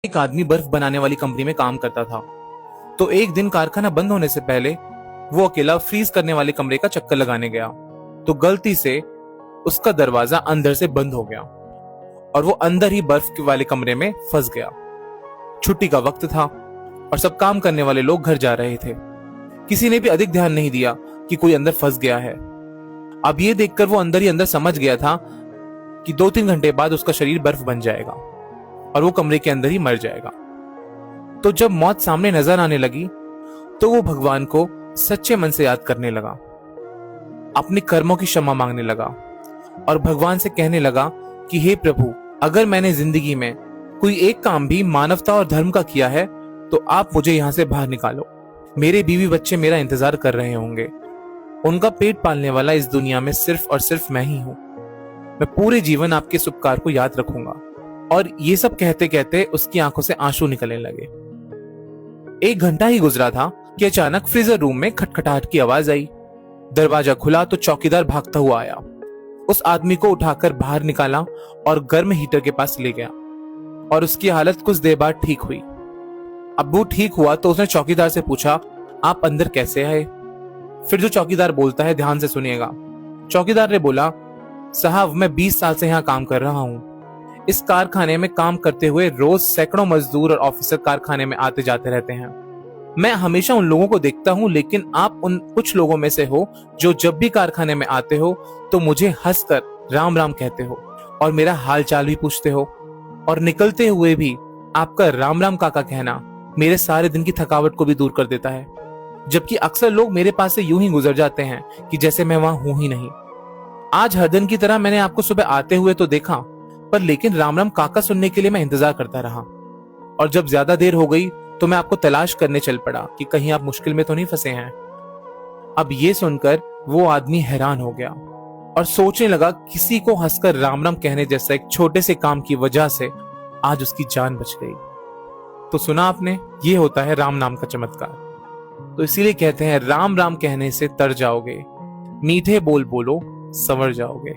एक आदमी बर्फ बनाने वाली कंपनी में काम करता था। तो एक दिन कारखाना बंद होने से पहले वो अकेला फ्रीज करने वाले कमरे का चक्कर लगाने गया। तो गलती से उसका दरवाजा अंदर से बंद हो गया और वो अंदर ही बर्फ के वाले कमरे में फंस गया। छुट्टी का वक्त था और सब काम करने वाले लोग घर जा रहे थे। किसी ने भी अधिक ध्यान नहीं दिया कि कोई अंदर फंस गया है। अब ये देखकर वो अंदर ही अंदर समझ गया था कि 2-3 घंटे बाद उसका शरीर बर्फ बन जाएगा और वो कमरे के अंदर ही मर जाएगा। तो जब मौत सामने नजर आने लगी तो वो भगवान को सच्चे मन से याद करने लगा, अपने कर्मों की क्षमा मांगने लगा और भगवान से कहने लगा कि हे प्रभु, अगर मैंने जिंदगी में कोई एक काम भी मानवता और धर्म का किया है तो आप मुझे यहाँ से बाहर निकालो। मेरे बीवी बच्चे मेरा इंतजार कर रहे होंगे। उनका पेट पालने वाला इस दुनिया में सिर्फ और सिर्फ मैं ही हूँ। मैं पूरे जीवन आपके इस उपकार को याद रखूंगा। और ये सब कहते कहते उसकी आंखों से आंसू निकलने लगे। 1 घंटा ही गुजरा था कि अचानक फ्रीजर रूम में खटखटाहट की आवाज आई। दरवाजा खुला तो चौकीदार भागता हुआ आया, उस आदमी को उठाकर बाहर निकाला और गर्म हीटर के पास ले गया और उसकी हालत कुछ देर बाद ठीक हुई। अब वो ठीक हुआ तो उसने चौकीदार से पूछा, आप अंदर कैसे आए? फिर जो चौकीदार बोलता है, ध्यान से सुनिएगा। चौकीदार ने बोला, साहब मैं 20 साल से यहाँ काम कर रहा हूँ। इस कारखाने में काम करते हुए रोज सैकड़ों मजदूर और ऑफिसर कारखाने में आते जाते रहते हैं। मैं हमेशा उन लोगों को देखता हूँ, लेकिन आप उन कुछ लोगों में से हो जो जब भी कारखाने में आते हो तो मुझे हंसकर राम राम कहते हो और मेरा हाल चाल भी पूछते हो, और निकलते हुए भी आपका राम राम काका कहना मेरे सारे दिन की थकावट को भी दूर कर देता है। जबकि अक्सर लोग मेरे पास से यूं ही गुजर जाते हैं कि जैसे मैं वहां हूं ही नहीं। आज हर दिन की तरह मैंने आपको सुबह आते हुए तो देखा, पर लेकिन राम राम काका सुनने के लिए मैं इंतजार करता रहा, और जब ज्यादा देर हो गई तो मैं आपको तलाश करने चल पड़ा कि कहीं आप मुश्किल में तो नहीं फंसे हैं। अब ये सुनकर वो आदमी हैरान हो गया और सोचने लगा, किसी को हंसकर राम राम कहने जैसा एक छोटे से काम की वजह से आज उसकी जान बच गई। तो सुना आपने, ये होता है राम नाम का चमत्कार। तो इसीलिए कहते हैं, राम राम कहने से तर जाओगे, मीठे बोल बोलो संवर जाओगे।